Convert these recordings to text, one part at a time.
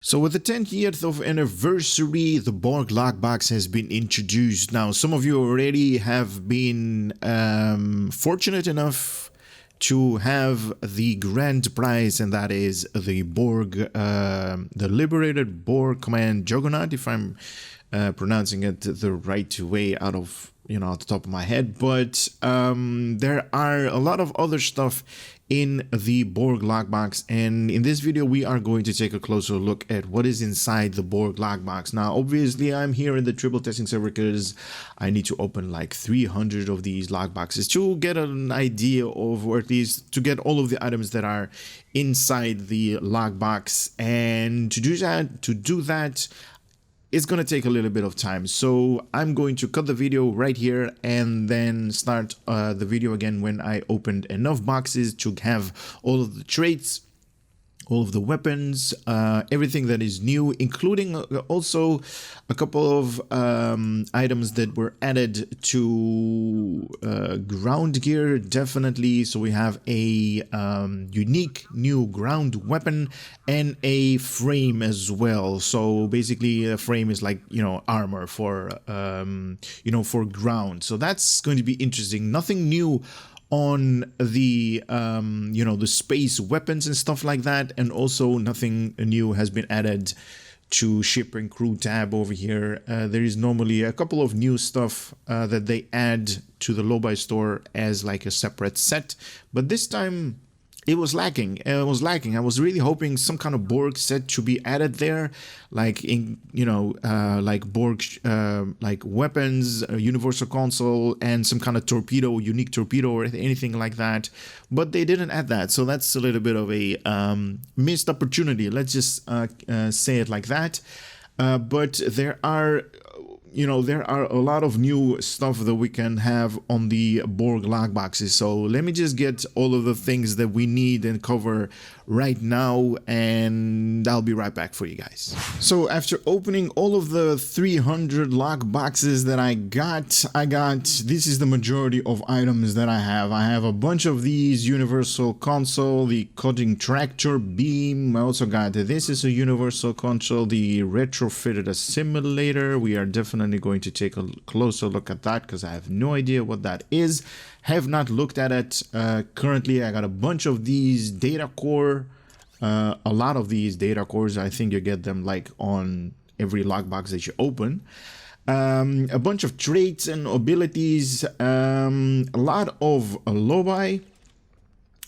So with the 10th of anniversary, the Borg Lockbox has been introduced. Now, some of you already have been fortunate enough to have the grand prize, and that is the Borg, the Liberated Borg Command Juggernaut, if I'm pronouncing it the right way out of, at the top of my head. But there are a lot of other stuff in the Borg Lockbox, and in this video we are going to take a closer look at what is inside the Borg Lockbox. Now obviously I'm here in the triple testing server because I need to open like 300 of these lockboxes to get an idea of, or at least to get all of the items that are inside the lockbox. And to do that it's going to take a little bit of time, so I'm going to cut the video right here and then start the video again when I opened enough boxes to have all of the traits, all of the weapons, everything that is new, including also a couple of items that were added to ground gear, definitely. So we have a unique new ground weapon and a frame as well. So basically a frame is like, armor for, for ground. So that's going to be interesting. Nothing new on the the space weapons and stuff like that, and also nothing new has been added to ship and crew tab over here. There is normally a couple of new stuff that they add to the Lobi store as like a separate set, but this time it was lacking. I was really hoping some kind of Borg set should be added there, like in like Borg like weapons, a universal console, and some kind of torpedo, unique torpedo, or anything like that. But they didn't add that, so that's a little bit of a missed opportunity. Let's just say it like that. But there are a lot of new stuff that we can have on the Borg lockboxes. So let me just get all of the things that we need and cover right now, and I'll be right back for you guys. So after opening all of the 300 lockboxes that I got, this is the majority of items that I have. I have a bunch of these universal console, the cutting tractor beam. I also got this is a universal console, the retrofitted assimilator. We are definitely going to take a closer look at that because I have no idea what that is. Have not looked at it currently. I got a bunch of these data core, a lot of these data cores. I think you get them like on every lockbox that you open. A bunch of traits and abilities, a lot of Lobi.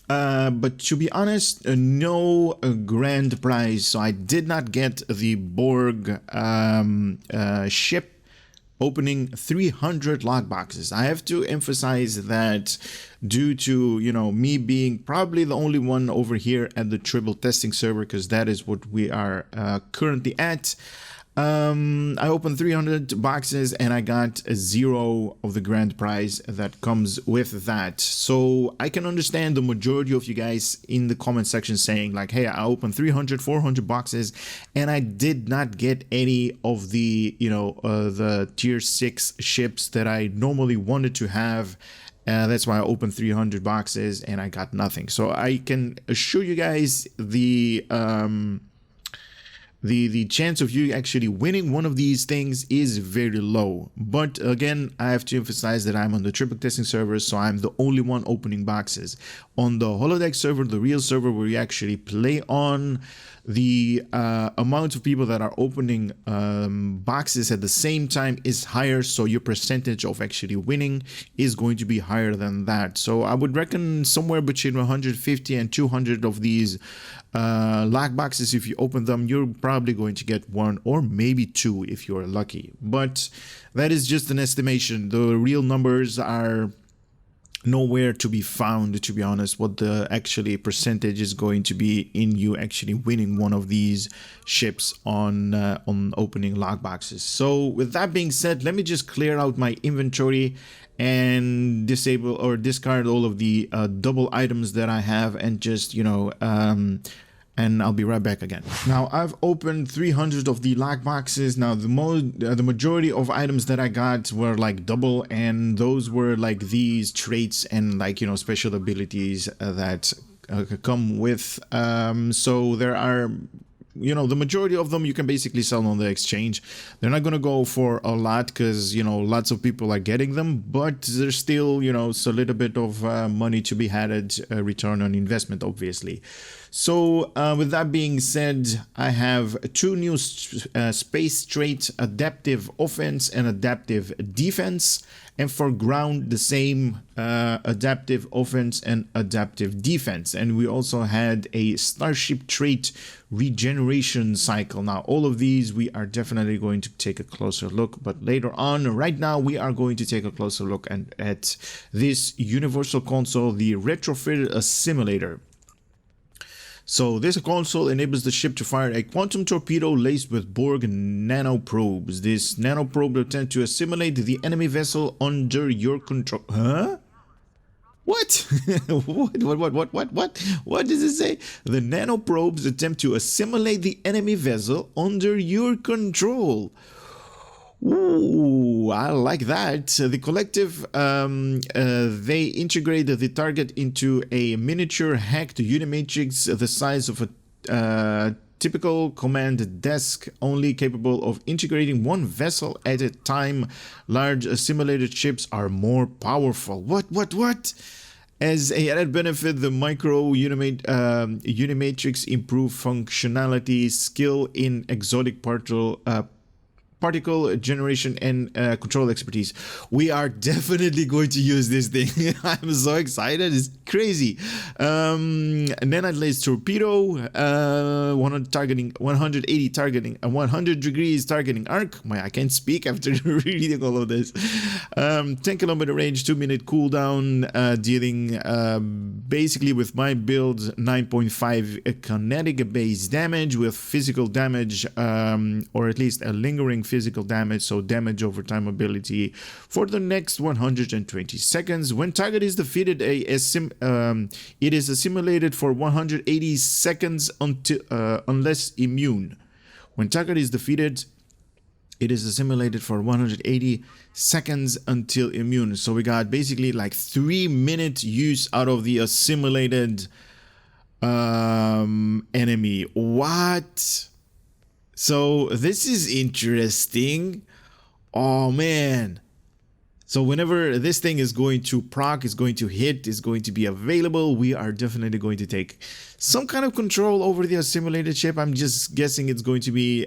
But to be honest, no grand prize. So I did not get the Borg ship opening 300 lockboxes. I have to emphasize that due to, me being probably the only one over here at the triple testing server, because that is what we are currently at. I opened 300 boxes and I got a 0 of the grand prize that comes with that. So I can understand the majority of you guys in the comment section saying like, hey, I opened 300, 400 boxes and I did not get any of the, the tier 6 ships that I normally wanted to have. That's why I opened 300 boxes and I got nothing. So I can assure you guys the chance of you actually winning one of these things is very low. But again, I have to emphasize that I'm on the triple testing server, so I'm the only one opening boxes. On the holodeck server, the real server where we actually play on, the amount of people that are opening boxes at the same time is higher, so your percentage of actually winning is going to be higher than that. So I would reckon somewhere between 150 and 200 of these lock boxes. If you open them, you're probably going to get 1 or maybe 2 if you're lucky, but that is just an estimation. The real numbers are nowhere to be found, to be honest, what the actually percentage is going to be in you actually winning one of these ships on opening lock boxes. So with that being said, let me just clear out my inventory and disable or discard all of the double items that I have, and just and I'll be right back again. Now I've opened 300 of the lock boxes. Now the majority of items that I got were like double, and those were like these traits and like special abilities that come with. So there are you know, the majority of them you can basically sell on the exchange. They're not going to go for a lot because, you know, lots of people are getting them, but there's still, you know, it's a little bit of money to be had at return on investment, obviously. So with that being said, I have two new space trait: adaptive offense and adaptive defense. And for ground, the same adaptive offense and adaptive defense. And we also had a starship trait regeneration cycle. Now, all of these we are definitely going to take a closer look, but later on. Right now, we are going to take a closer look at this universal console, the retrofitted assimilator. So this console enables the ship to fire a quantum torpedo laced with Borg nanoprobes. This nanoprobe will attempt to assimilate the enemy vessel under your control. Huh? What? What does it say? The nanoprobes attempt to assimilate the enemy vessel under your control. Ooh, I like that. The collective, they integrate the target into a miniature hacked Unimatrix the size of a typical command desk, only capable of integrating one vessel at a time. Large assimilated ships are more powerful. What? As a added benefit, the micro Unimatrix improve functionality, skill in exotic particle generation and control expertise. We are definitely going to use this thing. I'm so excited. It's crazy. Nanite laser torpedo, 180 targeting, 100 degrees targeting arc. I can't speak after reading all of this. 10-kilometer range, 2-minute cooldown, dealing basically with my build 9.5 kinetic base damage with physical damage, or at least a lingering physical damage, so damage over time ability for the next 120 seconds. When target is defeated, it is assimilated for 180 seconds until unless immune. When target is defeated, it is assimilated for 180 seconds until immune. So we got basically like 3-minute use out of the assimilated enemy. What? So this is interesting. Oh man. So whenever this thing is going to proc, is going to hit, is going to be available, we are definitely going to take some kind of control over the assimilated ship. I'm just guessing it's going to be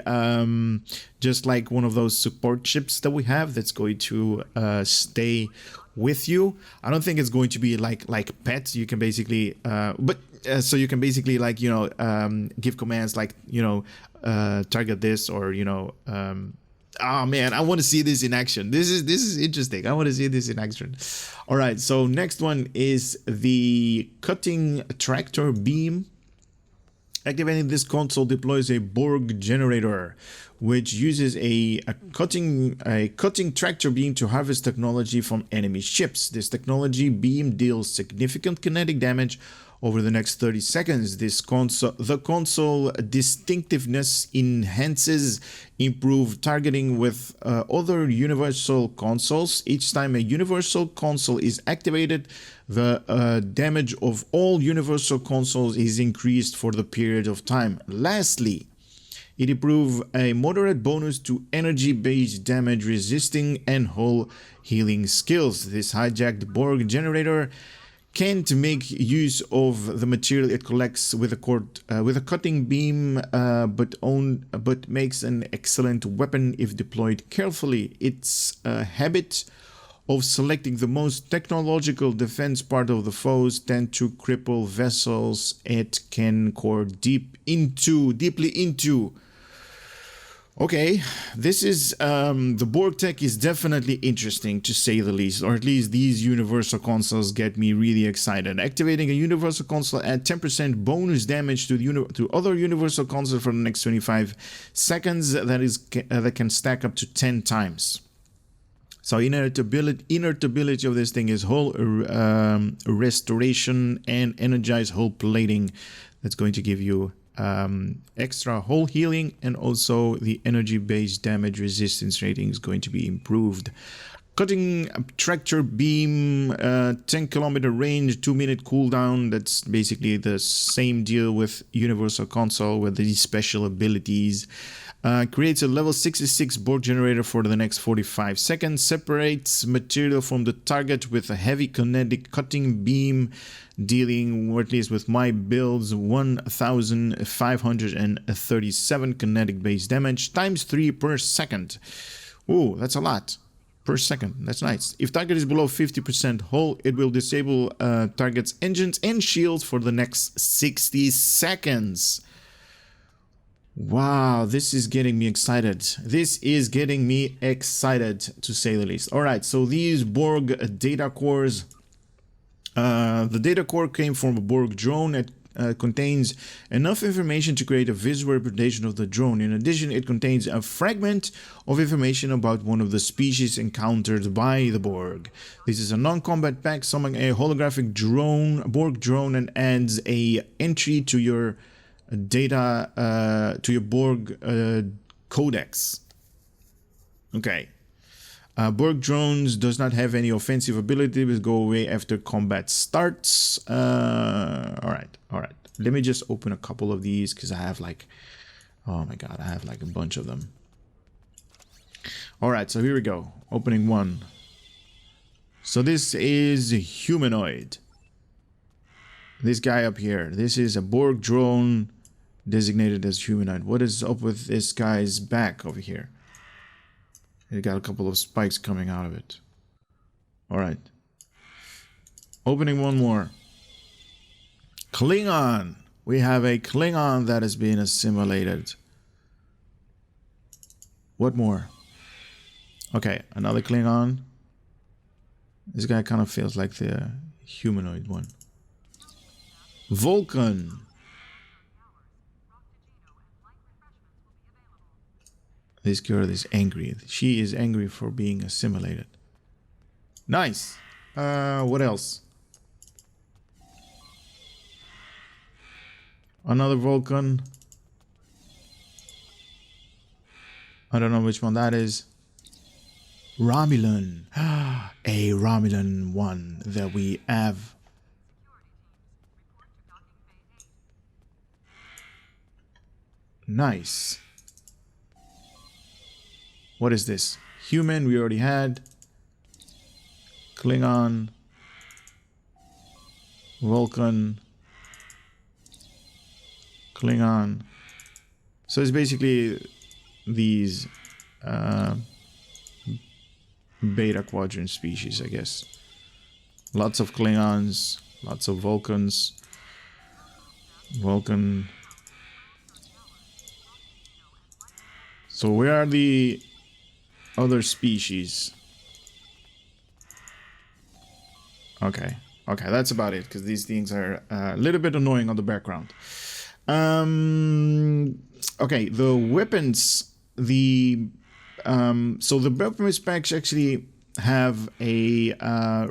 just like one of those support ships that we have that's going to stay with you. I don't think it's going to be like pets. You can basically so you can basically, like, you know, give commands like, you know, target this, or, you know, oh man, I want to see this in action. This is interesting. I want to see this in action. All right, so next one is the cutting tractor beam. Activating this console deploys a Borg generator, which uses a cutting tractor beam to harvest technology from enemy ships. This technology beam deals significant kinetic damage over the next 30 seconds. The console distinctiveness enhances improved targeting with other universal consoles. Each time a universal console is activated, the damage of all universal consoles is increased for the period of time. Lastly, it improves a moderate bonus to energy-based damage resisting and hull healing skills. This hijacked Borg generator can't make use of the material it collects with a cutting beam, but makes an excellent weapon if deployed carefully. Its habit of selecting the most technological defense part of the foes tend to cripple vessels it can core deeply into. Okay, this is the Borg tech is definitely interesting, to say the least, or at least these universal consoles get me really excited. Activating a universal console add 10% bonus damage to other universal consoles for the next 25 seconds. That can stack up to 10 times. So inertability of this thing is hull restoration and energized hull plating. That's going to give you extra hull healing, and also the energy based damage resistance rating is going to be improved. Cutting tractor beam, 10-kilometer range, 2-minute cooldown. That's basically the same deal with Universal Console with these special abilities. Creates a level 66 Borg generator for the next 45 seconds. Separates material from the target with a heavy kinetic cutting beam, dealing, or at least with my builds, 1,537 kinetic base damage times 3 per second. Ooh, that's a lot. Per second. That's nice. If target is below 50% hull, it will disable target's engines and shields for the next 60 seconds. Wow, this is getting me excited. This is getting me excited, to say the least. All right, so these Borg data cores. The data core came from a Borg drone. It contains enough information to create a visual representation of the drone. In addition, it contains a fragment of information about one of the species encountered by the Borg. This is a non-combat pack summoning a holographic drone, Borg drone, and adds a entry to your data, to your Borg codex. Okay. Borg drones does not have any offensive ability, will go away after combat starts. Alright. Let me just open a couple of these because I have like, oh my god, I have like a bunch of them. Alright, so here we go. Opening one. So this is a humanoid. This guy up here. This is a Borg drone designated as humanoid. What is up with this guy's back over here? It got a couple of spikes coming out of it. Alright. Opening one more. Klingon. We have a Klingon that is being assimilated. What more? Okay, another Klingon. This guy kind of feels like the humanoid one. Vulcan. This girl is angry. She is angry for being assimilated. Nice. What else? Another Vulcan. I don't know which one that is. Romulan. A Romulan one that we have. Nice. What is this? Human, we already had. Klingon. Vulcan. Klingon. So it's basically these beta quadrant species, I guess. Lots of Klingons, lots of Vulcans. Vulcan. So where are the other species? Okay, that's about it, because these things are a little bit annoying on the background. Okay, the weapons, so the weapon specs actually have a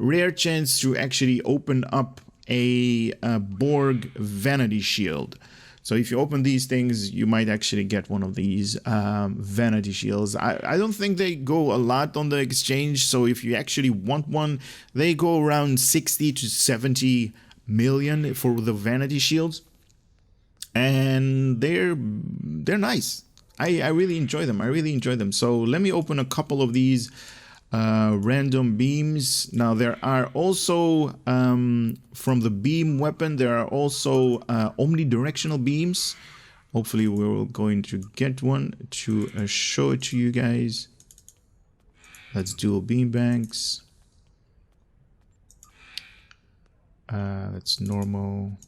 rare chance to actually open up a Borg vanity shield. So if you open these things, you might actually get one of these vanity shields. I don't think they go a lot on the exchange. So if you actually want one, they go around 60 to 70 million for the vanity shields. And they're nice. I really enjoy them. So let me open a couple of these random beams. Now there are also from the beam weapon, there are also omnidirectional beams. Hopefully we're going to get one to show it to you guys. That's dual beam banks. That's normal.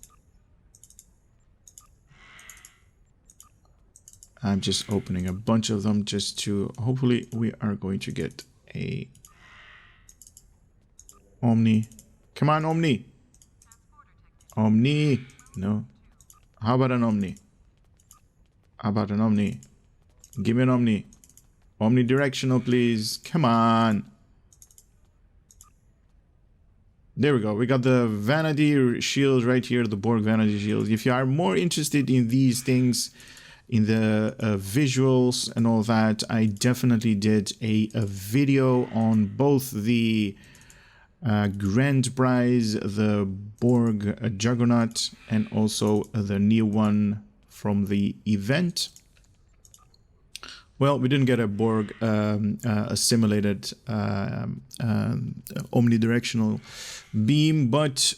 I'm just opening a bunch of them just to, hopefully we are going to get a Omni. Come on, Omni. Omni. No. How about an Omni? How about an Omni? Give me an Omni. Omnidirectional, please. Come on. There we go. We got the vanity shield right here, the Borg vanity shield. If you are more interested in these things, in the visuals and all that. I definitely did a video on both the Grand Prize, the Borg Juggernaut, and also the new one from the event. Well, we didn't get a Borg, a simulated omnidirectional beam, but...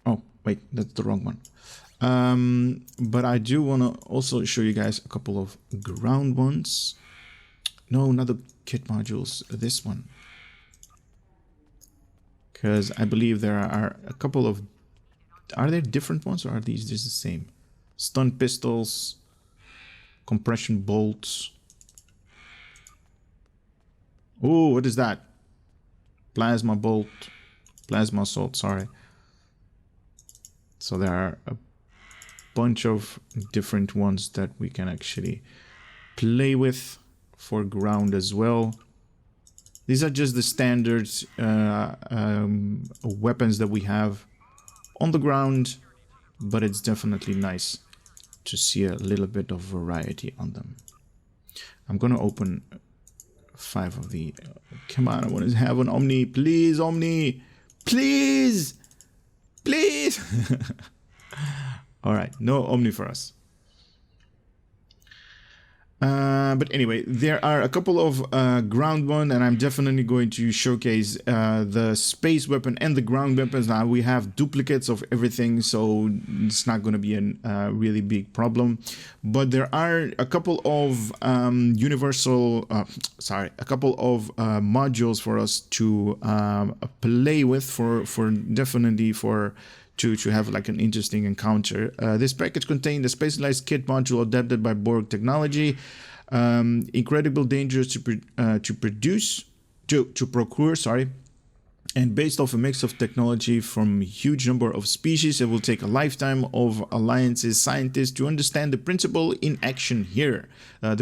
Oh, wait, that's the wrong one. But I do want to also show you guys a couple of ground ones. No, not the kit modules, this one. Because I believe there are a couple of... Are there different ones or are these just the same? Stun pistols, compression bolts. Oh, what is that? Plasma bolt, plasma assault, sorry. So there are a bunch of different ones that we can actually play with for ground as well. These are just the standard weapons that we have on the ground, but it's definitely nice to see a little bit of variety on them. I'm gonna open 5 of the... come on, I want to have an Omni. Please, Omni! Please! Please! Alright, no Omni for us. But anyway, there are a couple of ground one, and I'm definitely going to showcase the space weapon and the ground weapons. Now we have duplicates of everything, so it's not going to be a really big problem. But there are a couple of modules for us to play with to have like an interesting encounter. This package contained a specialized kit module adapted by Borg technology, incredible dangerous to procure, sorry, and based off a mix of technology from a huge number of species. It will take a lifetime of Alliance's scientists to understand the principles in action here. Each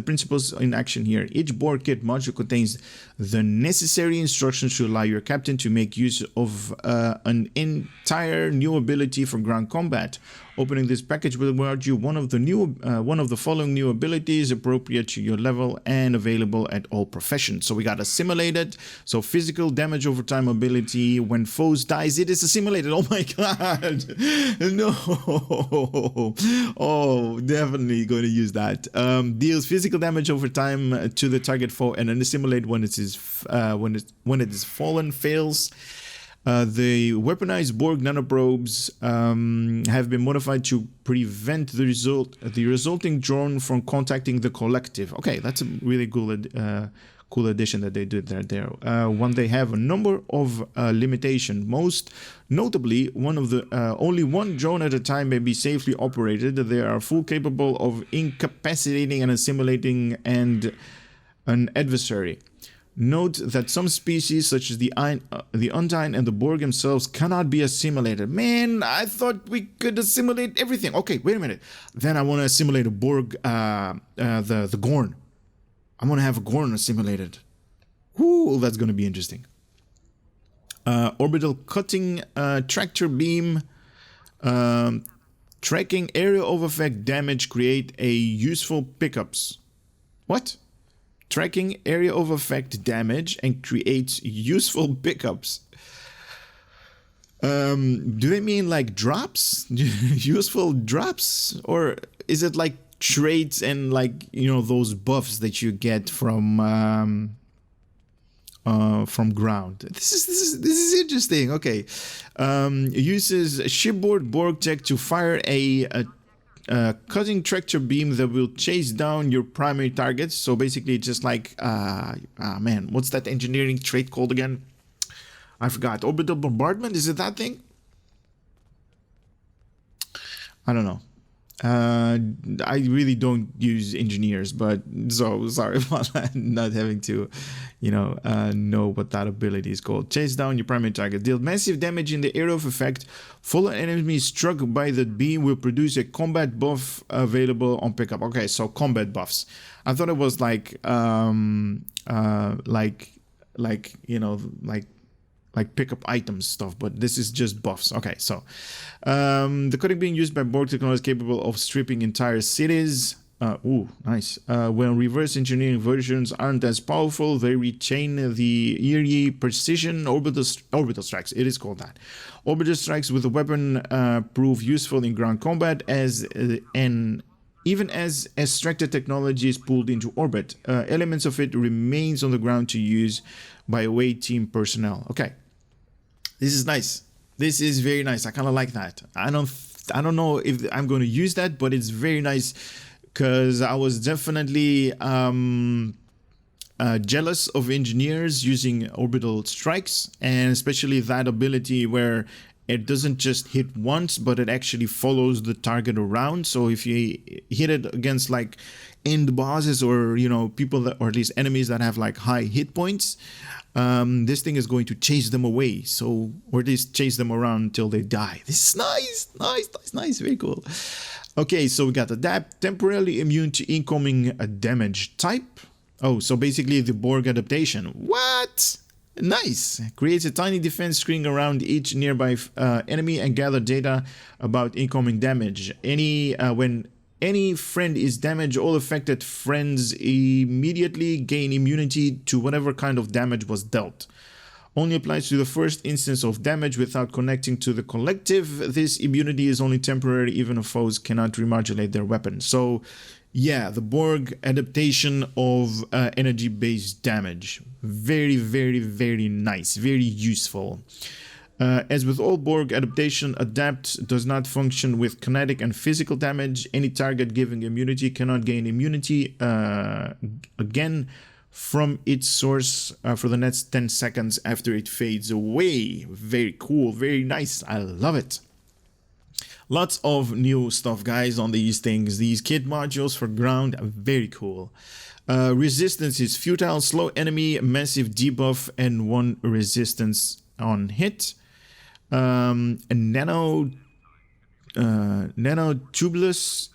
Borg kit module contains the necessary instructions to allow your captain to make use of an entire new ability for ground combat. Opening this package will award you one of the following new abilities appropriate to your level and available at all professions. So we got a simulated, so physical damage over time ability. When foes dies, it is a simulated. Oh my god, no! Oh, definitely going to use that. Deals physical damage over time to the target foe, and then simulate when it is fallen, fails. The weaponized Borg nanoprobes have been modified to prevent the resulting drone from contacting the collective. Okay, that's a really cool addition that they did there. One, they have a number of limitations. Most notably, only one drone at a time may be safely operated. They are full capable of incapacitating and assimilating an adversary. Note that some species, such as the Undyne and the Borg themselves, cannot be assimilated. Man, I thought we could assimilate everything. Okay, wait a minute. Then I want to assimilate a Borg, the Gorn. I'm going to have a Gorn assimilated. Ooh, that's going to be interesting. Orbital cutting tractor beam. Tracking area of effect damage create a useful pickups. What? Tracking area of effect damage and creates useful pickups. Do they mean like drops? Useful drops? Or is it like traits and like, you know, those buffs that you get from ground? This is interesting. Okay. Uses shipboard Borg tech to fire a cutting tractor beam that will chase down your primary targets. So basically just like man, what's that engineering trait called again? I forgot. Orbital bombardment, is it that thing? I don't know. I really don't use engineers, but so sorry about that, not having to, you know what that ability is called. Chase down your primary target. Deal massive damage in the area of effect. Fallen enemies struck by the beam will produce a combat buff available on pickup. Okay, so combat buffs. I thought it was like you know, like pick up items stuff, but this is just buffs. Okay, so the coding being used by Borg technology is capable of stripping entire cities. Ooh, nice. When reverse engineering versions aren't as powerful, they retain the eerie precision orbital strikes. It is called that. Orbital strikes with a weapon prove useful in ground combat even as extracted technology is pulled into orbit. Elements of it remains on the ground to use by away team personnel. Okay, this is nice. This is very nice. I kind of like that. I don't know if I'm going to use that, but it's very nice because I was definitely jealous of engineers using orbital strikes, and especially that ability where it doesn't just hit once, but it actually follows the target around. So if you hit it against like end bosses or, you know, people that, or at least enemies that have like high hit points, this thing is going to chase them away. So, or at least chase them around until they die. This is nice, very cool. Okay, so we got adapt, temporarily immune to incoming damage type. Oh, so basically the Borg adaptation. What? Nice. Creates a tiny defense screen around each nearby enemy and gather data about incoming damage. When any friend is damaged, all affected friends immediately gain immunity to whatever kind of damage was dealt. Only applies to the first instance of damage without connecting to the collective. This immunity is only temporary, even if foes cannot remodulate their weapon. So yeah, the Borg adaptation of energy-based damage. Very, very, very nice. Very useful. As with all Borg adaptation, adapt does not function with kinetic and physical damage. Any target giving immunity cannot gain immunity again from its source for the next 10 seconds after it fades away. Very cool. Very nice. I love it. Lots of new stuff, guys, on these things. These kit modules for ground are very cool. Resistance is futile, slow enemy, massive debuff, and 1 resistance on hit. Nano tubulus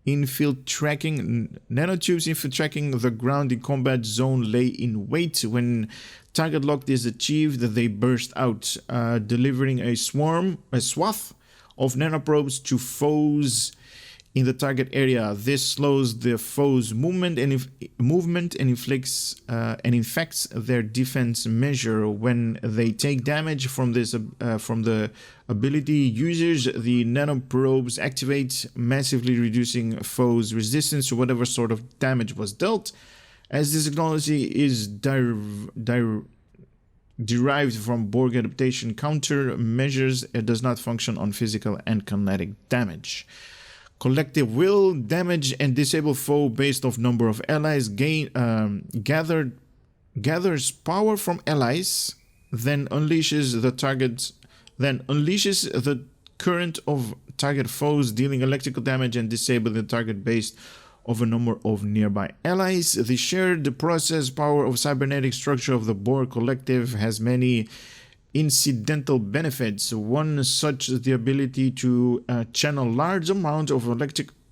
infiltrating nanotubes infiltrating the ground in combat zone lay in wait. When target lock is achieved, they burst out, delivering a swath of nanoprobes to foes in the target area. This slows the foe's movement and inflicts and infects their defense measure. When they take damage from the ability users, the nanoprobes activate, massively reducing foe's resistance to whatever sort of damage was dealt. As this technology is derived from Borg adaptation countermeasures, it does not function on physical and kinetic damage. Collective will damage and disable foe based off number of allies. Gathers power from allies, then unleashes the current of target foes, dealing electrical damage and disable the target based of a number of nearby allies. The shared process power of cybernetic structure of the Borg collective has many incidental benefits. One such is the ability to channel large amount of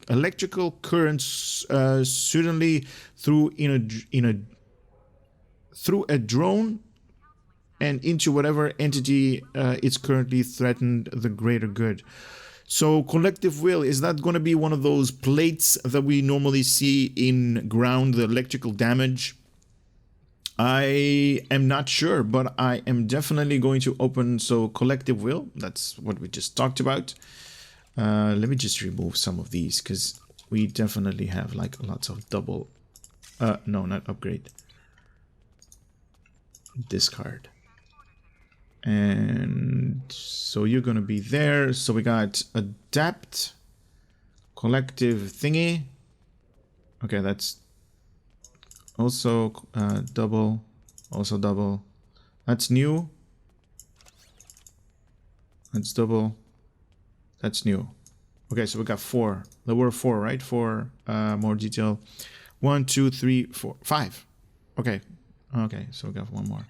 electrical currents suddenly through a drone and into whatever entity is currently threatened, the greater good. So collective will, is that going to be one of those plates that we normally see in ground, the electrical damage? I am not sure, but I am definitely going to open. So collective will, that's what we just talked about. Let me just remove some of these because we definitely have like lots of double, no, not upgrade, discard. And so you're going to be there. So we got adapt, collective thingy. Okay, that's also double, also double. That's new. That's double. That's new. Okay, so we got 4. There were 4, right? 4 more detail. 1, 2, 3, 4, 5. Okay. Okay, so we got 1 more.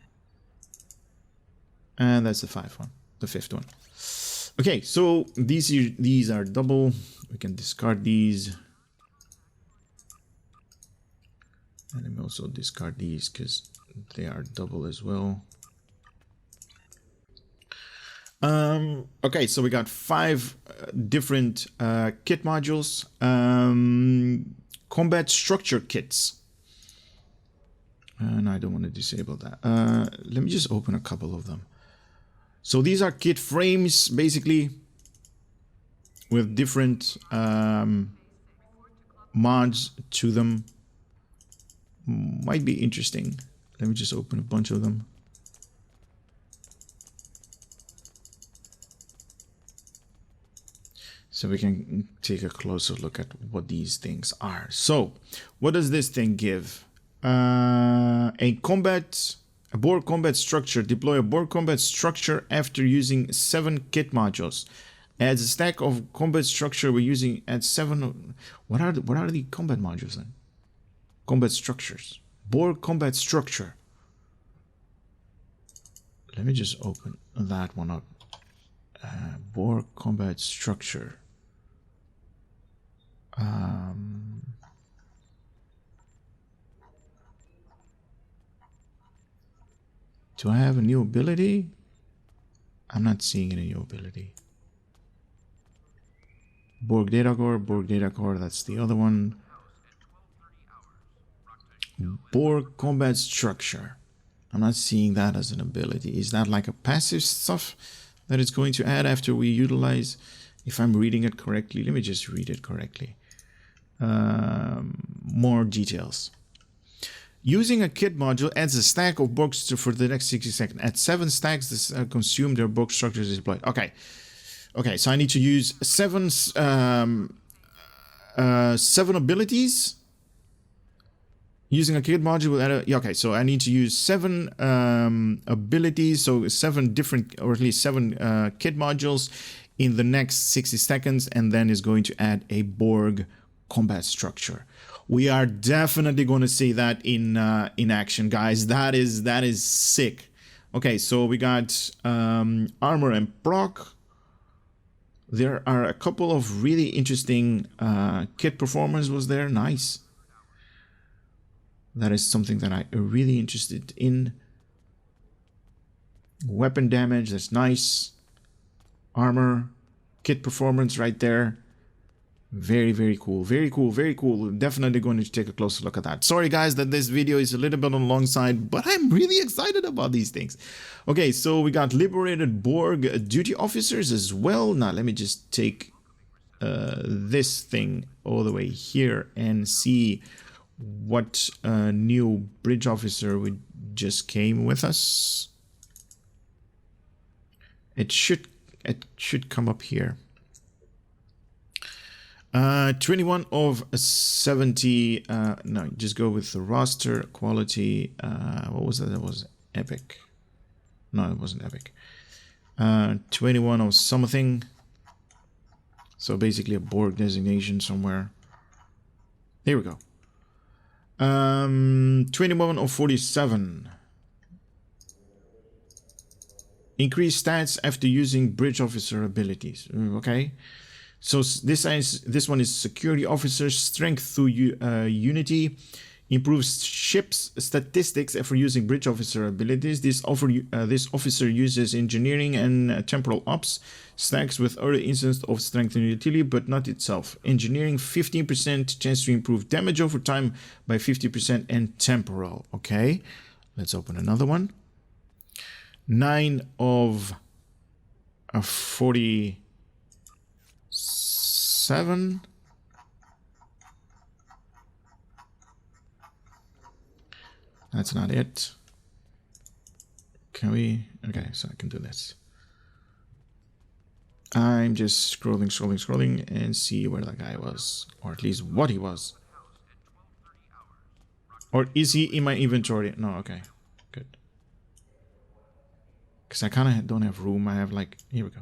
And that's the 5th one, the 5th one. Okay, so these are double. We can discard these. And let me also discard these because they are double as well. Okay, so we got 5 different kit modules. Combat structure kits. And I don't want to disable that. Let me just open a couple of them. So these are kit frames, basically, with different mods to them. Might be interesting. Let me just open a bunch of them. So we can take a closer look at what these things are. So, what does this thing give? A Borg combat structure. Deploy a Borg combat structure after using 7 kit modules. Adds a stack of combat structure we're using at 7. What are the combat modules then? Combat structures. Borg combat structure. Let me just open that one up. Borg combat structure. Do I have a new ability? I'm not seeing any new ability. Borg data core, that's the other one. Borg combat structure. I'm not seeing that as an ability. Is that like a passive stuff that it's going to add after we utilize? If I'm reading it correctly, let me just read it correctly. More details. Using a kit module adds a stack of Borgs for the next 60 seconds. At 7 stacks, this consume their Borg structures is deployed. Okay. Okay, so I need to use 7 abilities. Using a kit module will add a, okay, so I need to use 7 abilities, so 7 different, or at least 7 kit modules in the next 60 seconds, and then is going to add a Borg combat structure. We are definitely going to see that in action, guys. That is sick. Okay, so we got armor and proc. There are a couple of really interesting kit performance was there. Nice. That is something that I'm really interested in. Weapon damage, that's nice. Armor, kit performance right there. Very, very cool. Very cool. Very cool. Definitely going to take a closer look at that. Sorry, guys, that this video is a little bit on the long side, but I'm really excited about these things. Okay, so we got liberated Borg duty officers as well. Now, let me just take this thing all the way here and see what new bridge officer we just came with us. It should come up here. 21 of 70. No, just go with the roster quality. What was that? That was epic. No, it wasn't epic. 21 of something. So basically a Borg designation somewhere. There we go. 21 of 47. Increase stats after using bridge officer abilities. Okay. So this one is security officer, strength through unity, improves ship's statistics after using bridge officer abilities. This officer uses engineering and temporal ops, stacks with other instances of strength and utility, but not itself. Engineering 15% chance to improve damage over time by 50% and temporal. Okay, let's open another one. 9 of 47. That's not it. Can we? Okay, so I can do this. I'm just scrolling and see where that guy was, or at least what he was. Or is he in my inventory? No, okay, good. Because I kind of don't have room. I have like, here we go.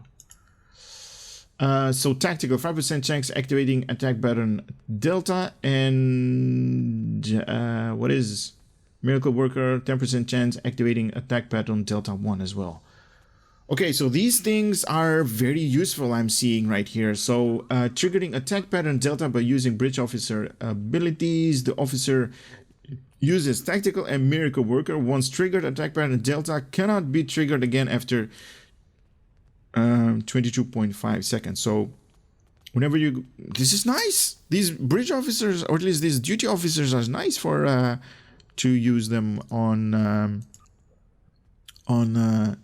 So tactical, 5% chance activating attack pattern Delta, and what is Miracle Worker, 10% chance activating attack pattern Delta 1 as well. Okay, so these things are very useful, I'm seeing right here. So triggering attack pattern Delta by using bridge officer abilities. The officer Uses tactical and miracle worker. Once triggered, attack pattern delta cannot be triggered again after 22.5 seconds. So whenever you, this is nice. These bridge officers, or at least these duty officers, are nice for to use them on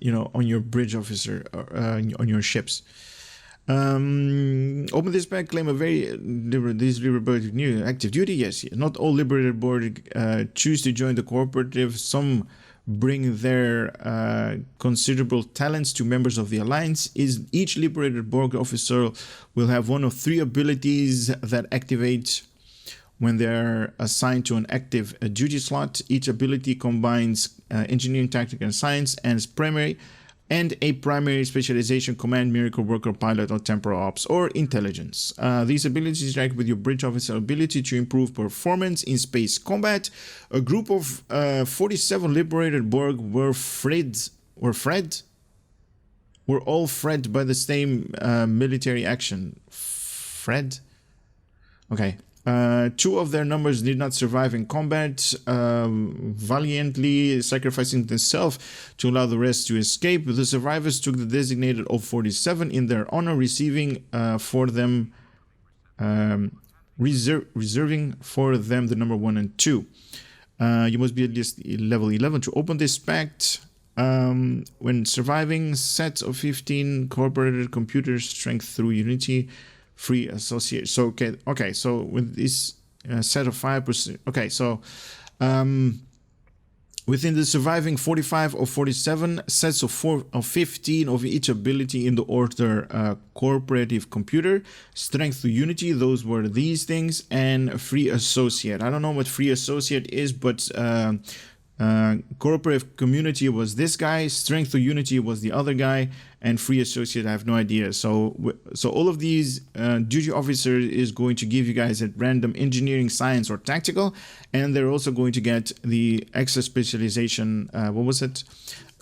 you know, on your bridge officer, on your ships. Open this pack, claim a very this liberated new active duty. Yes, not all liberated Borg choose to join the cooperative. Some bring their considerable talents to members of the alliance. Each liberated Borg officer will have one of 3 abilities that activate when they're assigned to an active duty slot. Each ability combines engineering, tactics, and science as primary, and a primary specialization: command, miracle worker, pilot, or temporal ops, or intelligence. These abilities interact with your bridge officer ability to improve performance in space combat. A group of 47 liberated Borg were all fed by the same military action. Fred? Okay. 2 of their numbers did not survive in combat, valiantly sacrificing themselves to allow the rest to escape. The survivors took the designated O47 in their honor, reserving for them the number 1 and 2. You must be at least level 11 to open this pact. When surviving, sets of 15 cooperated computers strength through Unity. Free associate. So okay. So with this set of 5%. Okay, so within the surviving 45 or 47 sets of 15 of each ability in the order cooperative computer, strength to Unity. Those were these things, and free associate. I don't know what free associate is, but cooperative community was this guy, strength to Unity was the other guy, and free associate I have no idea. So all of these duty officer is going to give you guys at random engineering, science, or tactical, and they're also going to get the extra specialization. What was it?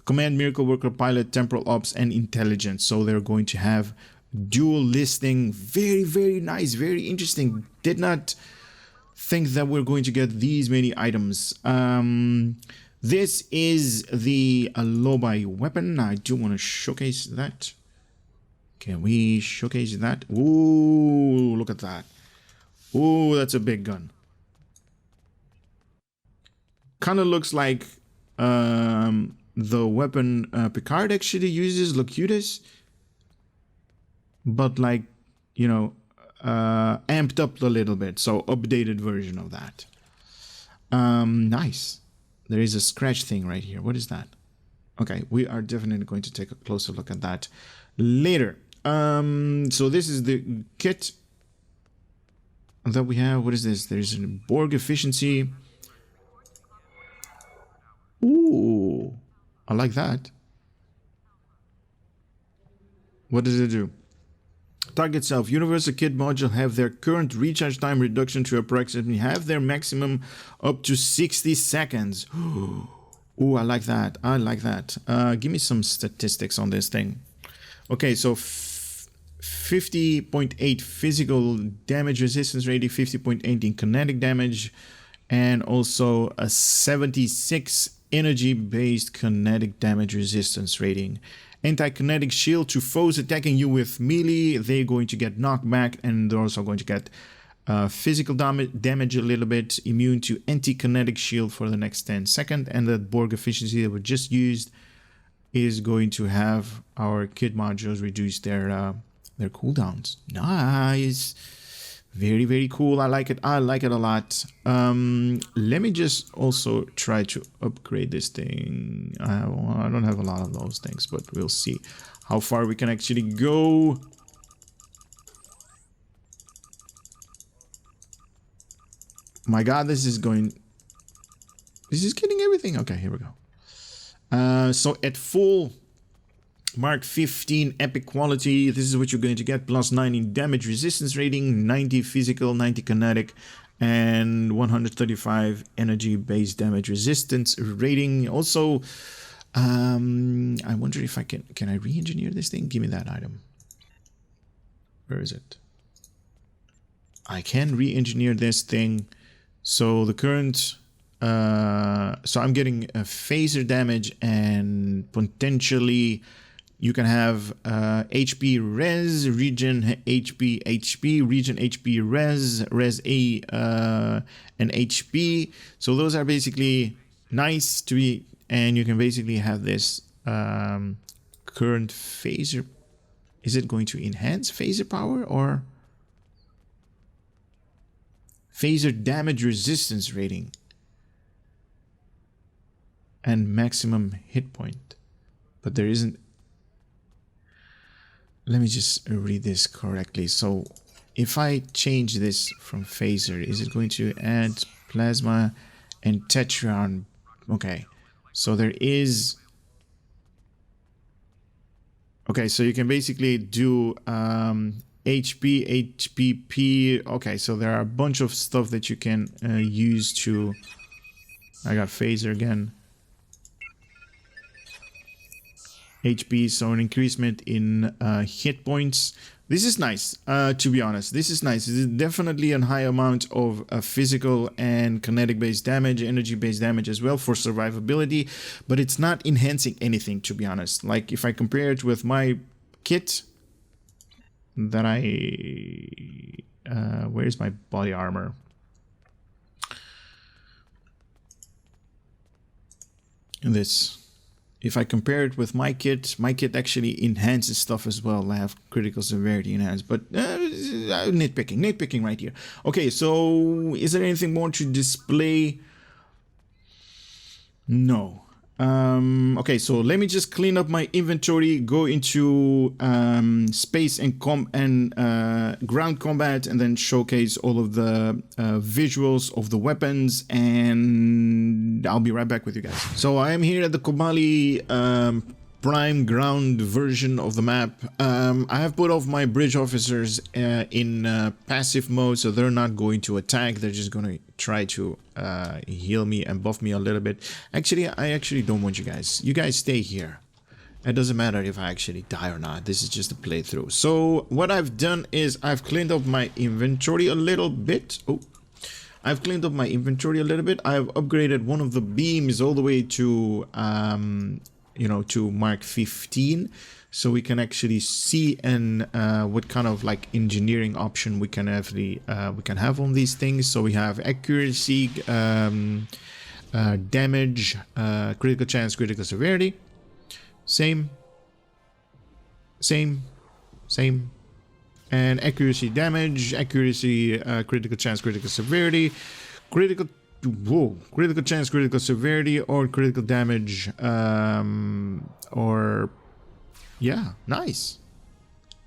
Command, miracle worker, pilot, temporal ops, and intelligence. So they're going to have dual listing. Very, very nice, very interesting. Did not think that we're going to get these many items. This is the Alobai weapon. I do want to showcase that. Can we showcase that? Ooh, look at that. Ooh, that's a big gun. Kind of looks like the weapon Picard actually uses, Locutus, but like, you know, amped up a little bit. So updated version of that. Nice. There is a scratch thing right here. What is that? Okay, we are definitely going to take a closer look at that later. So this is the kit that we have. What is this? There's a Borg efficiency. Ooh, I like that. What does it do? Target self. Universal Kit module have their current recharge time reduction to approximately half their maximum, up to 60 seconds. Ooh, I like that. I like that. Give me some statistics on this thing. Okay, so 50.8 physical damage resistance rating, 50.8 in kinetic damage, and also a 76 energy-based kinetic damage resistance rating. Anti-kinetic shield to foes attacking you with melee. They're going to get knocked back, and they're also going to get physical damage a little bit. Immune to anti-kinetic shield for the next 10 seconds. And the Borg efficiency that we just used is going to have our kit modules reduce their cooldowns. Nice. Very, very cool. I like it. I like it a lot. Let me just also try to upgrade this thing. I don't have a lot of those things, but we'll see how far we can actually go. My God, this is getting everything. Okay, here we go. So at full Mark 15 epic quality, this is what you're going to get. Plus 9 in damage resistance rating, 90 physical, 90 kinetic, and 135 energy based damage resistance rating. Also, I wonder if I can I re-engineer this thing? Give me that item. Where is it? I can re-engineer this thing. So the current so I'm getting a phaser damage, and potentially you can have HP res, regen HP, regen HP res A, and HP. So those are basically nice to be, and you can basically have this current phaser. Is it going to enhance phaser power or phaser damage resistance rating and maximum hit point? But there isn't. Let me just read this correctly. So if I change this from phaser, is it going to add plasma and Tetrion? Okay, so there is. Okay, so you can basically do HP, HPP. Okay, so there are a bunch of stuff that you can use to. I got phaser again. HP, so an increasement in hit points. This is nice, to be honest. This is nice. This is definitely a high amount of physical and kinetic-based damage, energy-based damage as well for survivability, but it's not enhancing anything, to be honest. Like, if I compare it with my kit that where's my body armor? This. If I compare it with my kit actually enhances stuff as well. I have critical severity enhanced, but nitpicking right here. Okay, so is there anything more to display? No. Okay, so let me just clean up my inventory, go into space and ground combat, and then showcase all of the visuals of the weapons, and I'll be right back with you guys. So I am here at the Kobali prime ground version of the map. I have put off my bridge officers in passive mode, so they're not going to attack. They're just going to try to heal me and buff me a little bit. Actually, I actually don't want you guys. You guys stay here. It doesn't matter if I actually die or not. This is just a playthrough. So what I've done is I've cleaned up my inventory a little bit. I've cleaned up my inventory a little bit. I've upgraded one of the beams all the way to you know, to Mark 15, so we can actually see and what kind of like engineering option we can actually we can have on these things. So we have accuracy, damage, critical chance, critical severity, same, and accuracy, damage, accuracy, critical chance, critical severity, critical chance, critical severity, or critical damage, or yeah, nice.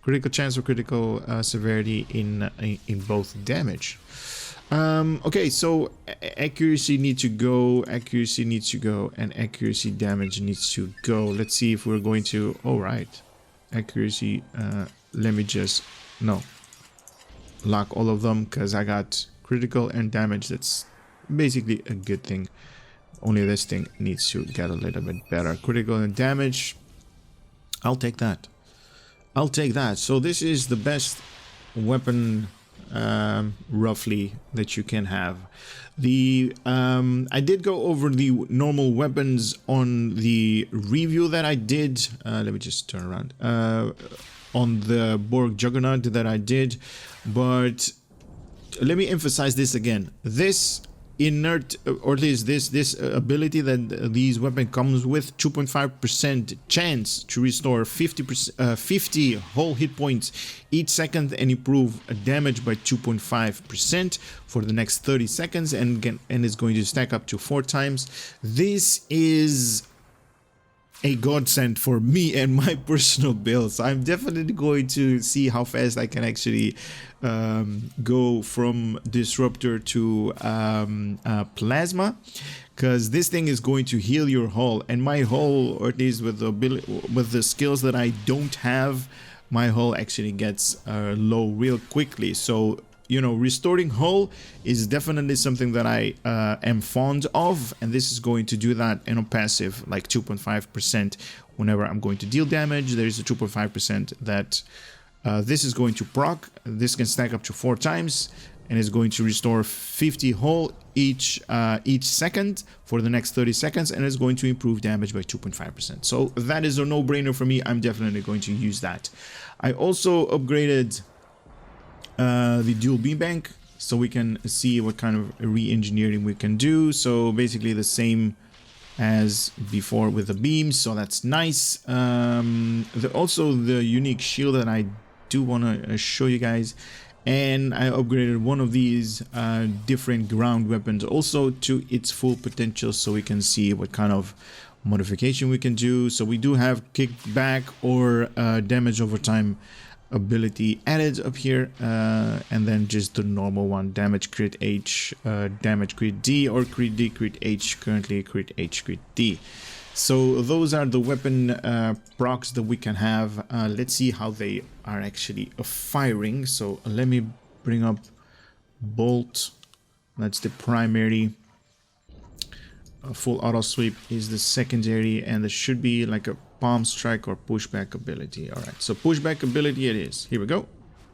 Critical chance or critical severity in both damage. Okay, so accuracy needs to go, and accuracy damage needs to go. Let's see if we're going to. All right, accuracy. Let me just lock all of them because I got critical and damage. That's basically a good thing. Only this thing needs to get a little bit better. Critical and damage, I'll take that. So this is the best weapon roughly that you can have. The I did go over the normal weapons on the review that I did. Let me just turn around on the Borg Juggernaut that I did, but let me emphasize this again. This inert, or at least this ability that these weapon comes with, 2.5% chance to restore 50 whole hit points each second and improve damage by 2.5% for the next 30 seconds, and it's going to stack up to 4 times. This is a godsend for me and my personal builds. I'm definitely going to see how fast I can actually go from disruptor to plasma, because this thing is going to heal your hull, and my hull, or at least with the skills that I don't have, my hull actually gets low real quickly. So you know, restoring hull is definitely something that I am fond of, and this is going to do that in a passive, like 2.5%. Whenever I'm going to deal damage, there is a 2.5% that this is going to proc. This can stack up to 4 times, and it's going to restore 50 hull each second for the next 30 seconds, and it's going to improve damage by 2.5%. So that is a no-brainer for me. I'm definitely going to use that. I also upgraded the dual beam bank, so we can see what kind of re-engineering we can do. So basically the same as before with the beams, so that's nice. Also the unique shield that I do want to show you guys, and I upgraded one of these different ground weapons also to its full potential, so we can see what kind of modification we can do. So we do have kickback or damage over time ability added up here, and then just the normal one, damage crit H, damage crit D, or crit D, crit H, currently crit H, crit D. So those are the weapon procs that we can have. Let's see how they are actually firing. So let me bring up bolt. That's the primary. Full auto sweep is the secondary, and there should be like a palm strike or pushback ability. All right, so pushback ability it is. Here we go.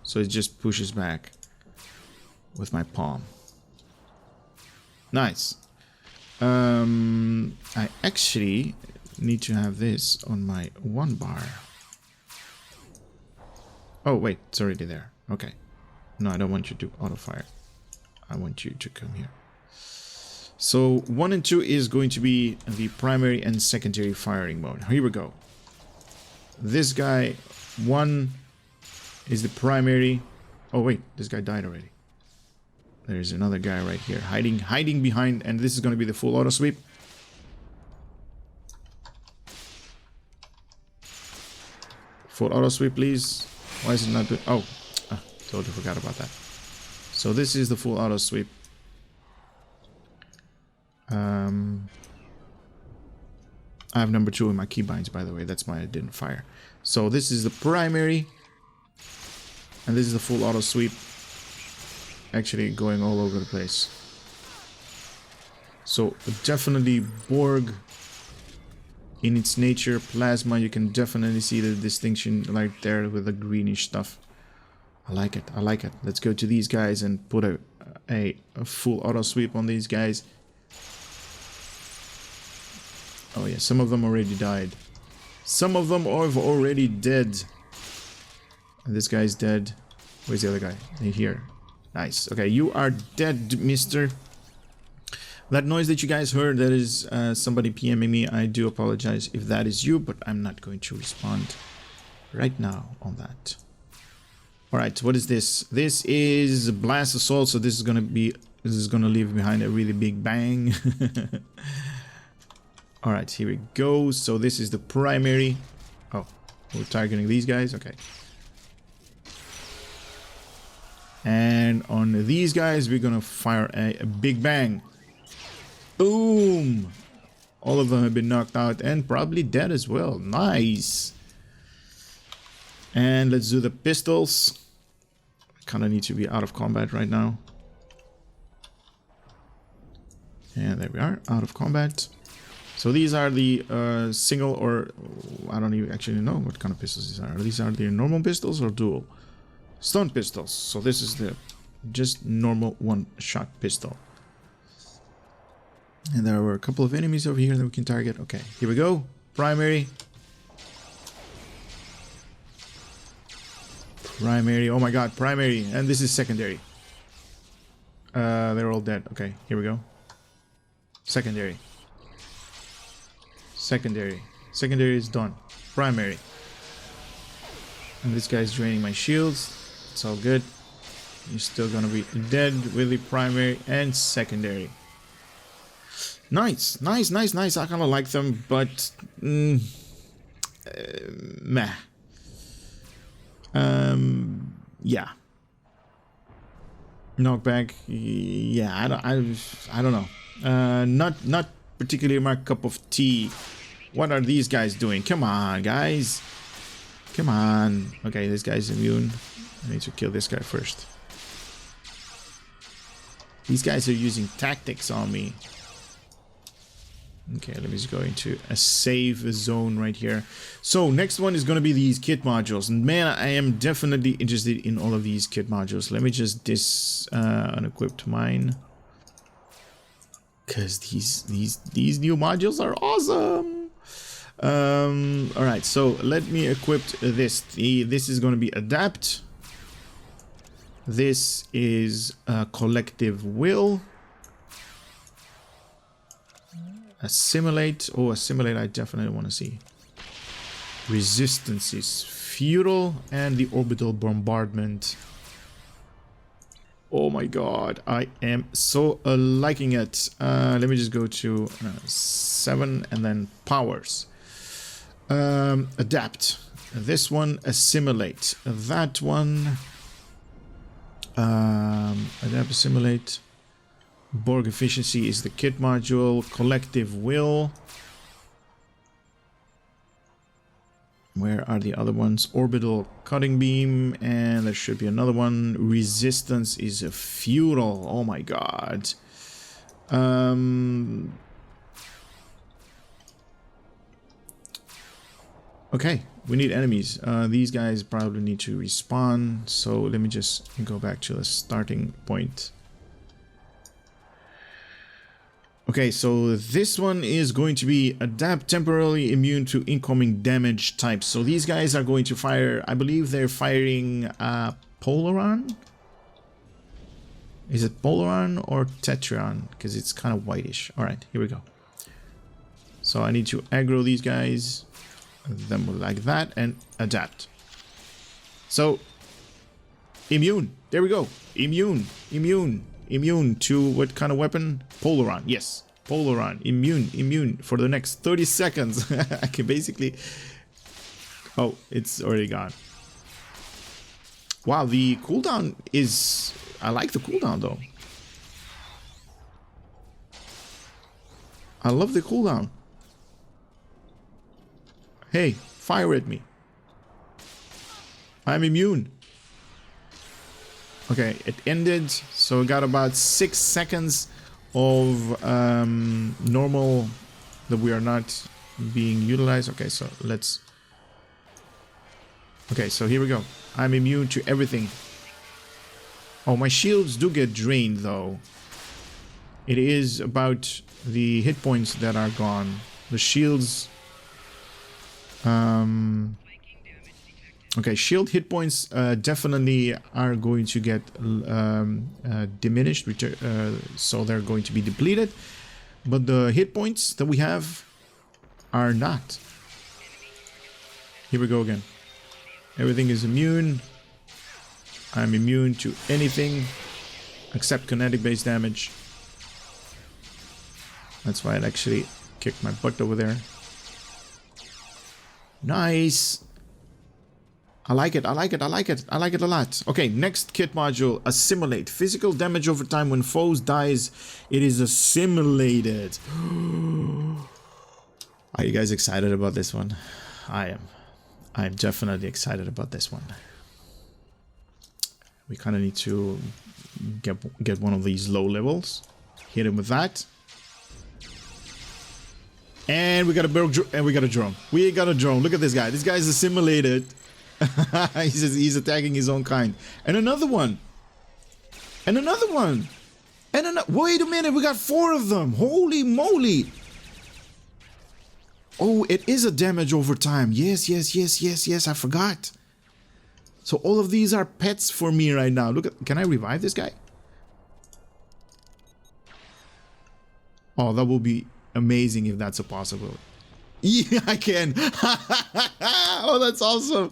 So it just pushes back with my palm. Nice. I actually need to have this on my one bar. Oh wait, it's already there. Okay. No, I don't want you to auto fire. I want you to come here. So 1 and 2 is going to be the primary and secondary firing mode. Here we go. This guy, 1 is the primary. Oh wait, this guy died already. There's another guy right here hiding behind, and this is going to be the full auto sweep. Full auto sweep, please. Why is it not doing? Oh, totally forgot about that. So this is the full auto sweep. I have number 2 in my keybinds, by the way. That's why I didn't fire. So this is the primary, and this is the full auto sweep. Actually going all over the place. So definitely Borg in its nature. Plasma, you can definitely see the distinction right there with the greenish stuff. I like it. I like it. Let's go to these guys and put a full auto sweep on these guys. Oh yeah, some of them already died. Some of them are already dead. And this guy's dead. Where's the other guy? Here. Nice. Okay, you are dead, mister. That noise that you guys heard, that is somebody PMing me. I do apologize if that is you, but I'm not going to respond right now on that. Alright, what is this? This is Blast Assault, so this is gonna leave behind a really big bang. Alright, here we go. So this is the primary. Oh, we're targeting these guys? Okay. And on these guys, we're gonna fire a big bang. Boom! All of them have been knocked out and probably dead as well. Nice! And let's do the pistols. Kinda need to be out of combat right now. And there we are, out of combat. So these are the single, or I don't even actually know what kind of pistols these are. These are the normal pistols or dual? Stun pistols. So this is the just normal one-shot pistol. And there were a couple of enemies over here that we can target. Okay, here we go. Primary. Primary. Oh my god, primary. And this is secondary. They're all dead. Okay, here we go. Secondary. Secondary. Secondary is done. Primary. And this guy's draining my shields. It's all good. You're still gonna be dead with the primary and secondary. Nice. Nice, nice, nice. I kinda like them, but... meh. Yeah. Knockback. Yeah, I don't know. Not particularly my cup of tea. What are these guys doing? Come on, guys. Come on. Okay, this guy's immune. I need to kill this guy first. These guys are using tactics on me. Okay, let me just go into a safe zone right here. So next one is going to be these kit modules. And man, I am definitely interested in all of these kit modules. Let me just unequipped mine. Because these new modules are awesome. All right, so let me equip this. This is going to be adapt. This is collective will. Assimilate. Oh, assimilate, I definitely want to see. Resistance is futile, and the orbital bombardment. Oh my god, I am so liking it. Let me just go to 7 and then powers. Adapt. This one, assimilate. That one, adapt, assimilate. Borg efficiency is the kit module. Collective will. Where are the other ones? Orbital cutting beam, and there should be another one. Resistance is a futile. Oh my god. Okay, we need enemies. These guys probably need to respawn, so let me just go back to the starting point. Okay, so this one is going to be adapt, temporarily immune to incoming damage types. So these guys are going to fire, I believe they're firing Polaron? Is it Polaron or Tetrion? Because it's kind of whitish. Alright, here we go. So I need to aggro these guys, them like that, and adapt. So, immune. There we go. Immune. Immune to what kind of weapon? Polaron. Yes, Polaron. Immune for the next 30 seconds. I can basically... Oh, it's already gone. Wow, the cooldown is... I like the cooldown though. I love the cooldown. Hey, fire at me. I'm immune. Okay, it ended, so we got about 6 seconds of normal that we are not being utilized. Okay, so let's... Okay, so here we go. I'm immune to everything. Oh, my shields do get drained, though. It is about the hit points that are gone. The shields... Okay, shield hit points definitely are going to get diminished, so they're going to be depleted. But the hit points that we have are not. Here we go again. Everything is immune. I'm immune to anything except kinetic-based damage. That's why it actually kicked my butt over there. Nice! I like it, I like it, I like it, I like it a lot. Okay, next kit module, assimilate. Physical damage over time when foes dies, it is assimilated. Are you guys excited about this one? I am. I'm definitely excited about this one. We kind of need to get one of these low levels. Hit him with that. And we got a drone. We got a drone. Look at this guy. This guy's assimilated. he's attacking his own kind. And another one. And another one. And wait a minute, we got 4 of them. Holy moly. Oh, it is a damage over time. Yes, I forgot. So all of these are pets for me right now. Look at, can I revive this guy? Oh, that will be amazing if that's a possibility. Yeah, I can. Oh, that's awesome.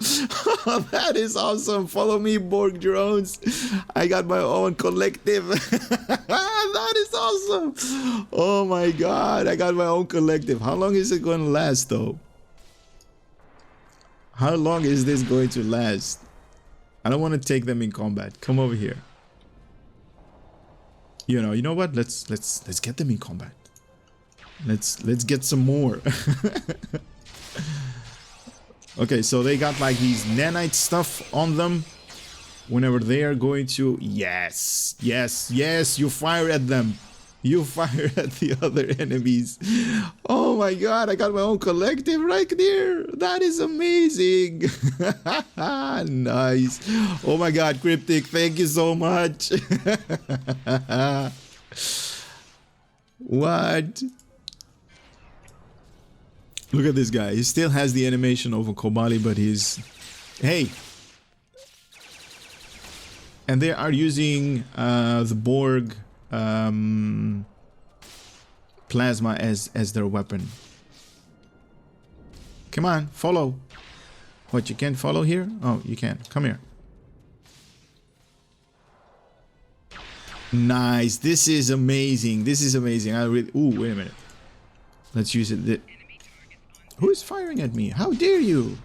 That is awesome. Follow me, Borg drones. I got my own collective. That is awesome. Oh my god, I got my own collective. How long is it going to last though? How long is this going to last? I don't want to take them in combat. Come over here. You know what? Let's get them in combat. Let's get some more. Okay, so they got like these nanite stuff on them. Whenever they are going to... Yes, you fire at them. You fire at the other enemies. Oh my god, I got my own collective right there. That is amazing. Nice. Oh my god, Cryptic, thank you so much. What? Look at this guy. He still has the animation of a Kobali, but he's... Hey! And they are using the Borg plasma as their weapon. Come on, follow. What, you can't follow here? Oh, you can. Come here. Nice. This is amazing. This is amazing. I really... Ooh, wait a minute. Let's use it. Who is firing at me? How dare you?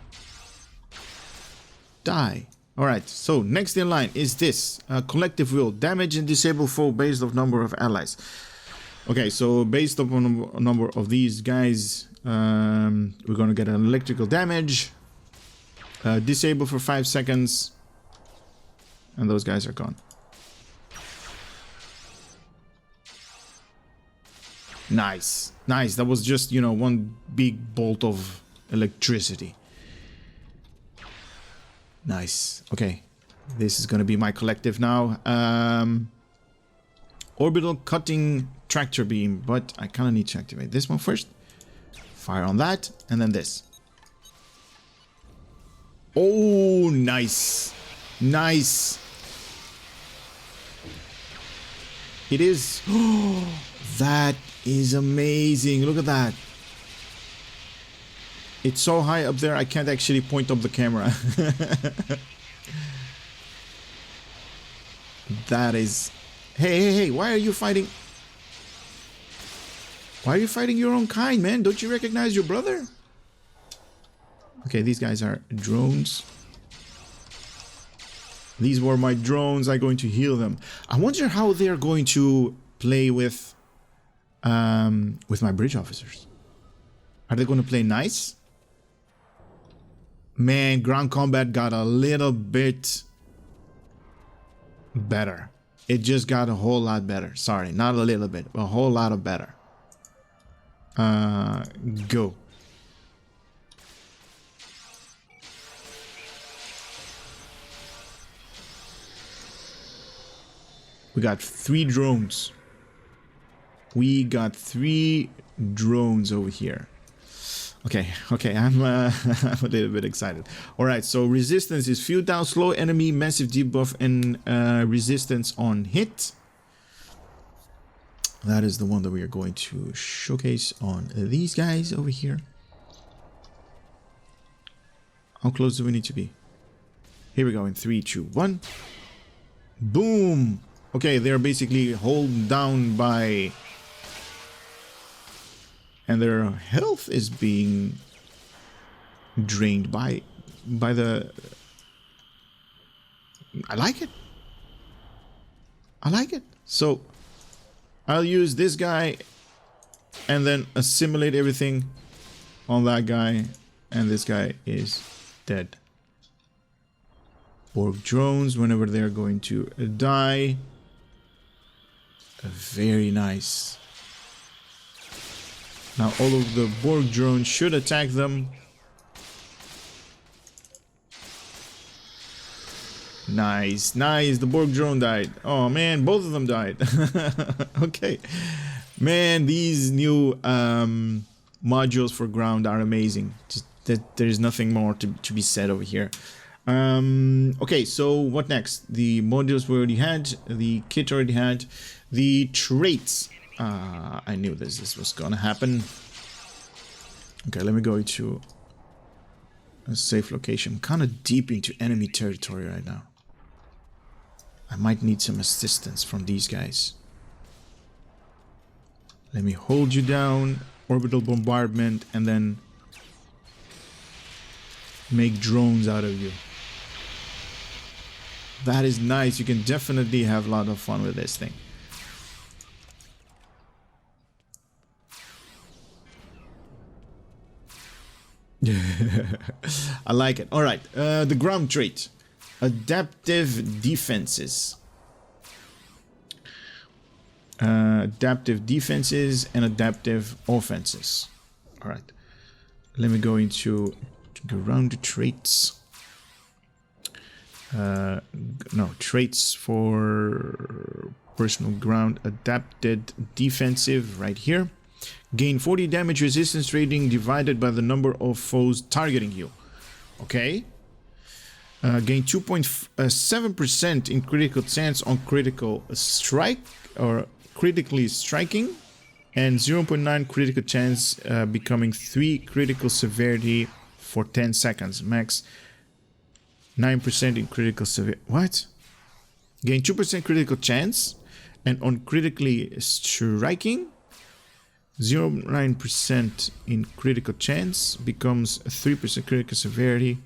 Die. Alright, so next in line is this. Collective will. Damage and disable foe based on number of allies. Okay, so based upon a number of these guys, we're gonna get an electrical damage. Disable for 5 seconds. And those guys are gone. Nice. Nice. That was just, you know, one big bolt of electricity. Nice. Okay. This is going to be my collective now. Orbital cutting tractor beam, but I kind of need to activate this one first. Fire on that, and then this. Oh, nice. Nice. It is. Oh, that is amazing. Look at that. It's so high up there, I can't actually point up the camera. That is... Hey, why are you fighting? Why are you fighting your own kind, man? Don't you recognize your brother? Okay, these guys are drones. These were my drones. I'm going to heal them. I wonder how they're going to play with my bridge officers. Are they going to play nice? Man, ground combat got a little bit better. It just got a whole lot better. Sorry, not a little bit, a whole lot of better. Go. We got 3 drones. We got 3 drones over here. Okay, I'm a little bit excited. Alright, so resistance is few down, slow enemy, massive debuff, and resistance on hit. That is the one that we are going to showcase on these guys over here. How close do we need to be? Here we go in 3, 2, 1. Boom! Okay, they're basically held down by... And their health is being drained by the... I like it. I like it. So I'll use this guy and then assimilate everything on that guy, and this guy is dead. Borg drones, whenever they're going to die. Very nice. Now all of the Borg drones should attack them. Nice, nice. The Borg drone died. Oh man, both of them died. Okay. Man, these new modules for ground are amazing. Just that there's nothing more to be said over here. Okay, so what next? The modules we already had, the kit already had, the traits. I knew this was gonna happen. Okay, let me go to a safe location. I'm kind of deep into enemy territory right now. I might need some assistance from these guys. Let me hold you down, orbital bombardment, and then make drones out of you. That is nice. You can definitely have a lot of fun with this thing. I like it. All right, the ground trait, adaptive defenses. adaptive defenses and adaptive offenses. All right, let me go into ground traits. No, traits for personal ground. Adapted defensive right here. Gain 40 damage resistance rating divided by the number of foes targeting you. Okay. Gain 2.7% in critical chance on critical strike or critically striking, and 0.9 critical chance becoming 3 critical severity for 10 seconds. Max 9% in critical severity. What? Gain 2% critical chance, and on critically striking, 0.9% in critical chance becomes 3% critical severity.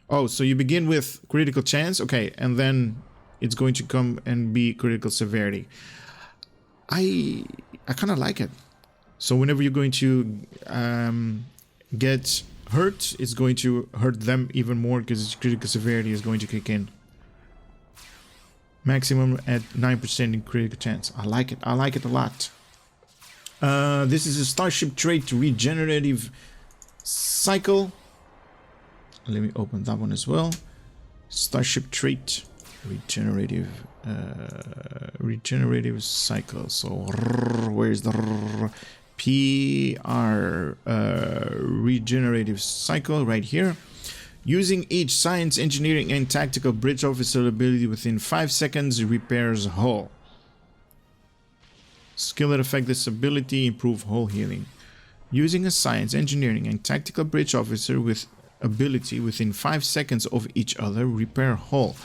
Oh, so you begin with critical chance, okay, and then it's going to come and be critical severity. I kind of like it. So whenever you're going to get hurt, it's going to hurt them even more because critical severity is going to kick in. Maximum at 9% in critical chance. I like it. I like it a lot. This is a Starship trait regenerative cycle. Let me open that one as well. Starship trait regenerative cycle. So where's the PR regenerative cycle? Right here. Using each science, engineering, and tactical bridge officer ability within 5 seconds repairs hull. Skill that affect this ability, improve hull healing. Using a science, engineering, and tactical bridge officer with ability within 5 seconds of each other, repair hull.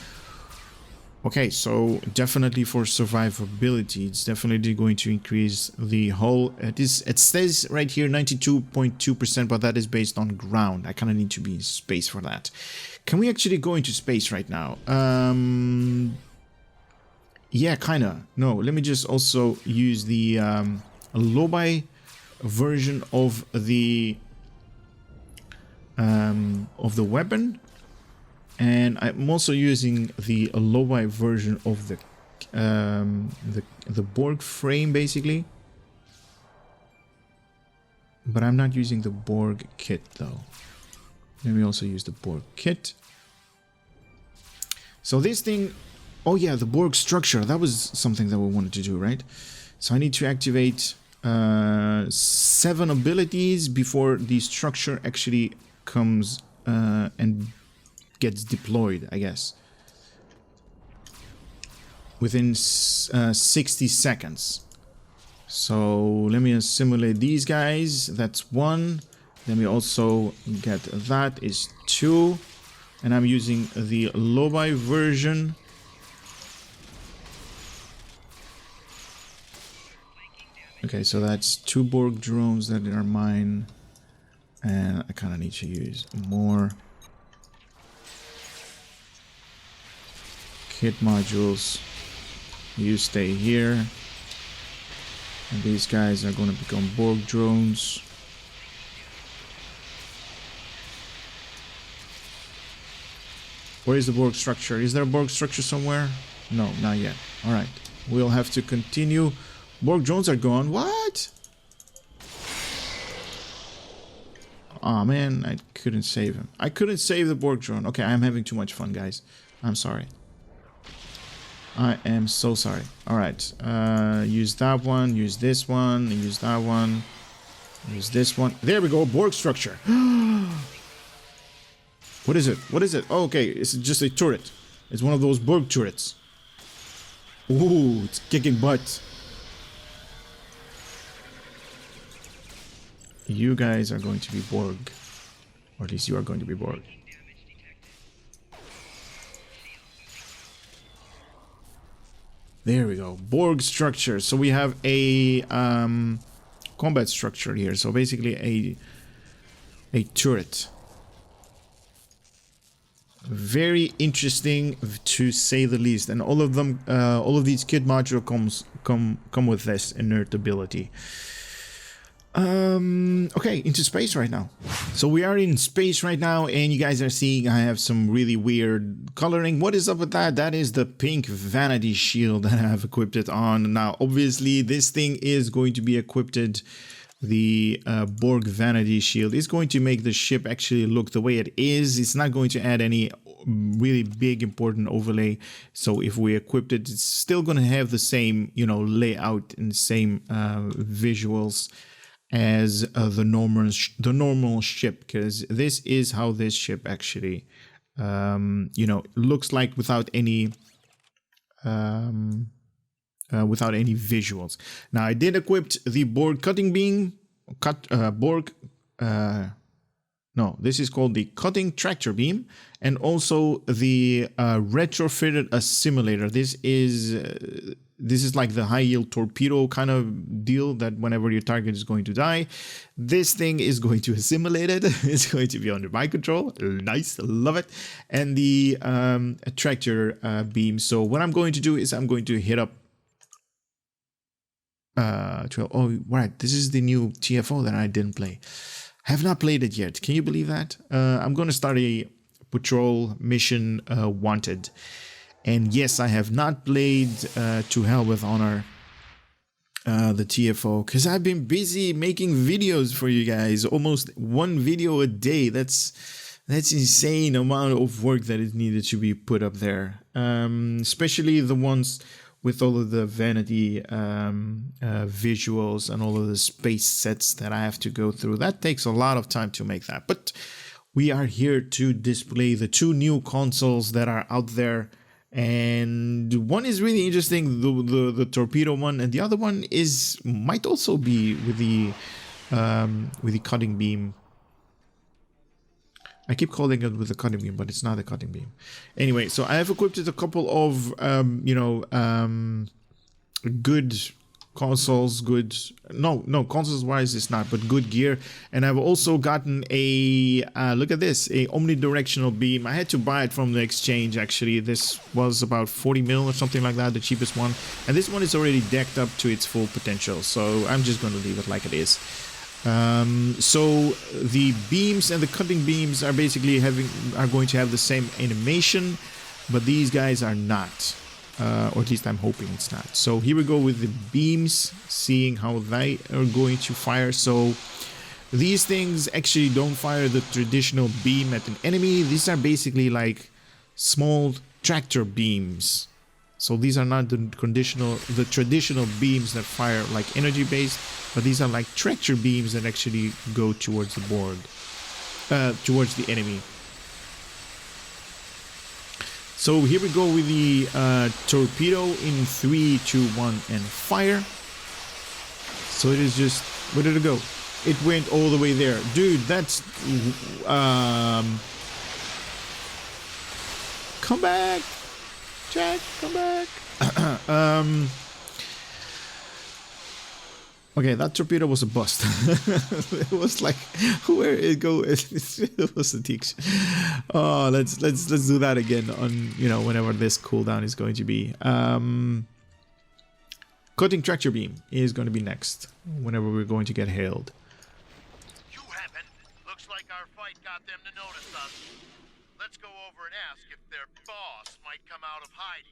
Okay, so definitely for survivability, it's definitely going to increase the hull. It says right here 92.2%, but that is based on ground. I kind of need to be in space for that. Can we actually go into space right now? Yeah, kind of. No, let me just also use the Lobai version of the weapon. And I'm also using the Lobai version of the Borg frame, basically. But I'm not using the Borg kit, though. Let me also use the Borg kit. So this thing... Oh yeah, the Borg structure. That was something that we wanted to do, right? So I need to activate 7 abilities before the structure actually comes and gets deployed, I guess. Within 60 seconds. So let me assimilate these guys. That's 1. Let me also get that is 2. And I'm using the Lobai version. Okay, so that's 2 Borg drones that are mine. And I kind of need to use more. Kit modules. You stay here. And these guys are going to become Borg drones. Where is the Borg structure? Is there a Borg structure somewhere? No, not yet. Alright. We'll have to continue. Borg drones are gone. What? Oh man, I couldn't save him. I couldn't save the Borg drone. Okay, I'm having too much fun, guys. I'm sorry. I am so sorry. Alright. Use that one. Use this one. Use that one. Use this one. There we go. Borg structure. What is it? What is it? Oh, okay. It's just a turret. It's one of those Borg turrets. Ooh, it's kicking butt. You guys are going to be Borg. Or at least you are going to be Borg. There we go. Borg structure. So we have a combat structure here. So basically a turret. Very interesting to say the least. And all of them, all of these kit modules come with this inert ability. Okay, into space right now. So we are in space right now, and you guys are seeing I have some really weird coloring. What is up with that? That is the pink vanity shield that I have equipped it on. Now, obviously, this thing is going to be equipped. The Borg vanity shield is going to make the ship actually look the way it is. It's not going to add any really big important overlay. So if we equipped it, it's still going to have the same, you know, layout and the same visuals as the normal ship, because this is how this ship actually you know, looks like without any visuals. Now I did equip the Borg cutting beam, no, this is called the cutting tractor beam, and also the retrofitted assimilator. This is like the high yield torpedo kind of deal that whenever your target is going to die, this thing is going to assimilate it. It's going to be under my control. Nice, love it. And the tractor beam. So what I'm going to do is I'm going to hit up 12. Oh, right. This is the new TFO that I didn't play. Have not played it yet. Can you believe that? I'm going to start a patrol mission wanted. And yes, I have not played To Hell with Honor, the TFO, because I've been busy making videos for you guys. Almost one video a day. That's insane amount of work that is needed to be put up there. Especially the ones with all of the vanity visuals and all of the space sets that I have to go through. That takes a lot of time to make that. But we are here to display the two new consoles that are out there. And one is really interesting, the torpedo one, and the other one might also be with the cutting beam. I keep calling it with the cutting beam, but it's not a cutting beam. Anyway, so I have equipped it a couple of good consoles, consoles wise it's not, but good gear. And I've also gotten a look at this, a omnidirectional beam. I had to buy it from the exchange actually. This was about 40 mil or something like that, the cheapest one, and this one is already decked up to its full potential, so I'm just going to leave it like it is. So the beams and the cutting beams are basically going to have the same animation, but these guys are not. Or at least I'm hoping it's not. So here we go with the beams, seeing how they are going to fire. So these things actually don't fire the traditional beam at an enemy. These are basically like small tractor beams. So these are not the traditional beams that fire like energy based, but these are like tractor beams that actually go towards the board, towards the enemy. So here we go with the torpedo in 3, 2, 1, and fire. So it is just, where did it go? It went all the way there. Dude, that's... come back! Jack, come back! Okay, that torpedo was a bust. It was like, where it go? It was a teach. Oh, let's do that again on, you know, whenever this cooldown is going to be. Cutting tractor beam is going to be next, whenever we're going to get hailed. You haven't. Looks like our fight got them to notice us. Let's go over and ask if their boss might come out of hiding.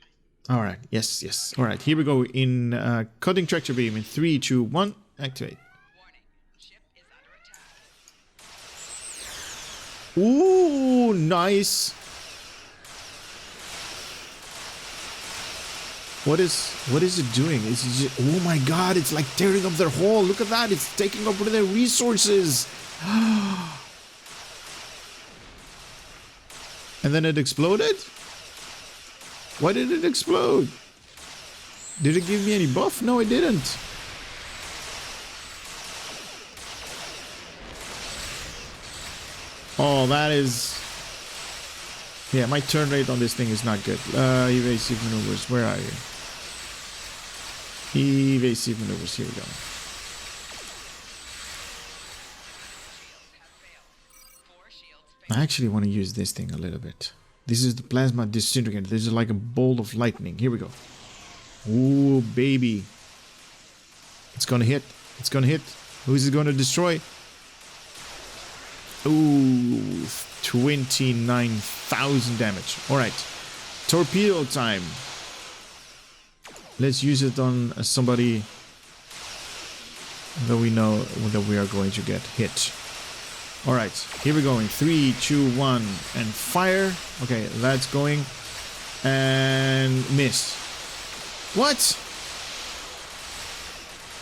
All right. Yes. All right. Here we go in cutting tractor beam in 3, 2, 1. Activate. Warning. Ship is under attack. Ooh, nice. What is it doing? Is it just, oh my god, it's like tearing up their hull. Look at that. It's taking up their resources. And then it exploded? Why did it explode? Did it give me any buff? No, it didn't. Oh, that is... Yeah, my turn rate on this thing is not good. Evasive maneuvers, where are you? Evasive maneuvers, here we go. I actually want to use this thing a little bit. This is the plasma disintegrator. This is like a bolt of lightning. Here we go. Ooh, baby. It's gonna hit. It's gonna hit. Who's it gonna destroy? Ooh, 29,000 damage. Alright. Torpedo time. Let's use it on somebody that we know that we are going to get hit. Alright, here we go in 3, 2, 1, and fire. Okay, that's going. And miss. What?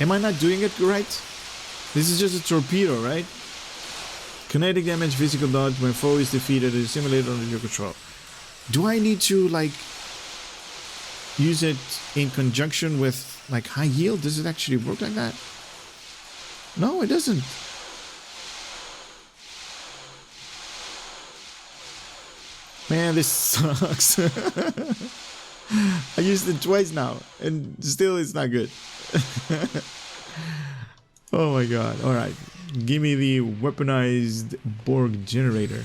Am I not doing it right? This is just a torpedo, right? Kinetic damage, physical dodge, when foe is defeated, it is simulated under your control. Do I need to, like, use it in conjunction with, like, high yield? Does it actually work like that? No, it doesn't. Man, this sucks. I used it twice now, and still it's not good. Oh my god. Alright. Give me the weaponized Borg generator.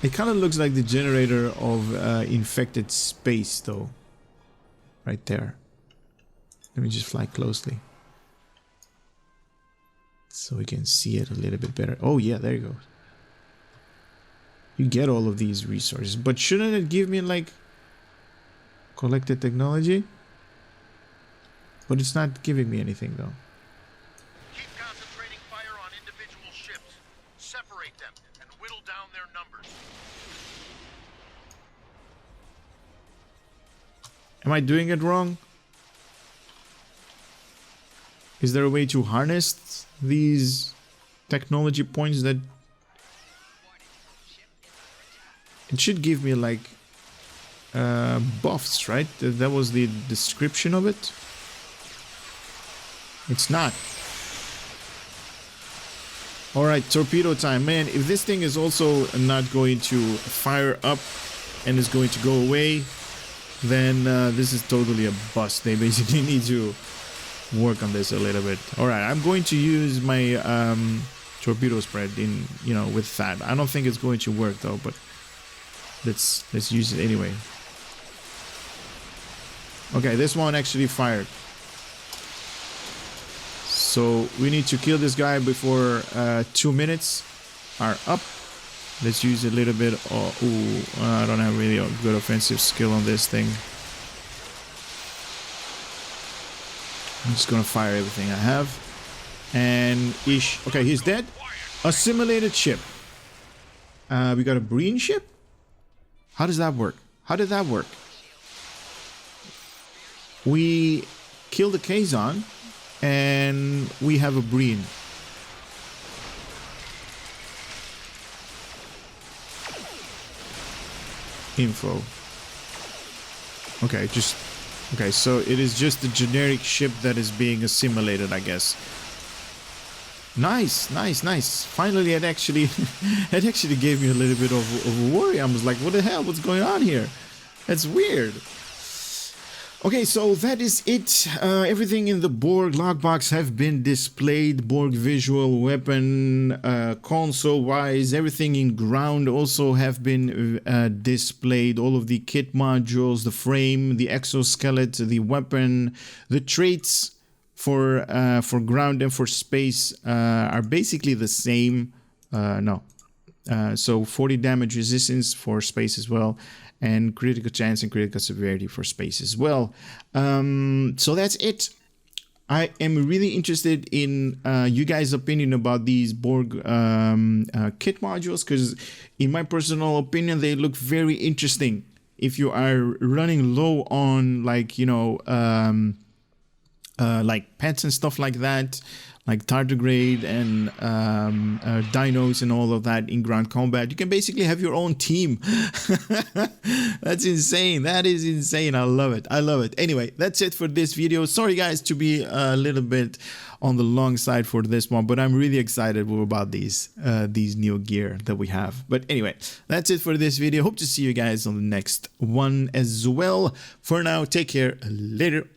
It kind of looks like the generator of infected space, though. Right there. Let me just fly closely, so we can see it a little bit better. Oh yeah, there you go. You get all of these resources, but shouldn't it give me, like, collected technology? But it's not giving me anything, though. Keep concentrating fire on individual ships. Separate them and whittle down their numbers. Am I doing it wrong? Is there a way to harness these technology points that... It should give me, like, buffs, right? That was the description of it. It's not. Alright, torpedo time. Man, if this thing is also not going to fire up and is going to go away, then this is totally a bust. They basically need to work on this a little bit. Alright, I'm going to use my torpedo spread in, you know, with that. I don't think it's going to work though, but let's use it anyway. Okay, this one actually fired. So we need to kill this guy before 2 minutes are up. Let's use a little bit of... Ooh, I don't have really a good offensive skill on this thing. I'm just gonna fire everything I have. And ish. Okay, he's dead. Assimilated ship. We got a Breen ship? How does that work? How did that work? We killed the Kazon, and we have a Breen. Info. Okay, okay, so it is just a generic ship that is being assimilated, I guess. Nice, nice, nice. Finally, it actually gave me a little bit of a worry. I was like, what the hell? What's going on here? That's weird. Okay, so that is it. Everything in the Borg logbox have been displayed. Borg visual, weapon, console-wise, everything in ground also have been displayed. All of the kit modules, the frame, the exoskeleton, the weapon, the traits for ground and for space are basically the same. So 40 damage resistance for space as well, and critical chance and critical severity for space as well. So that's it. I am really interested in you guys' opinion about these Borg kit modules, because in my personal opinion, they look very interesting. If you are running low on, like, you know, like pets and stuff like that, like tardigrade and dinos and all of that in ground combat, you can basically have your own team. That's insane. That is insane. I love it. I love it. Anyway, that's it for this video. Sorry guys to be a little bit on the long side for this one, but I'm really excited about these new gear that we have. But anyway, that's it for this video. Hope to see you guys on the next one as well. For now, take care. Later.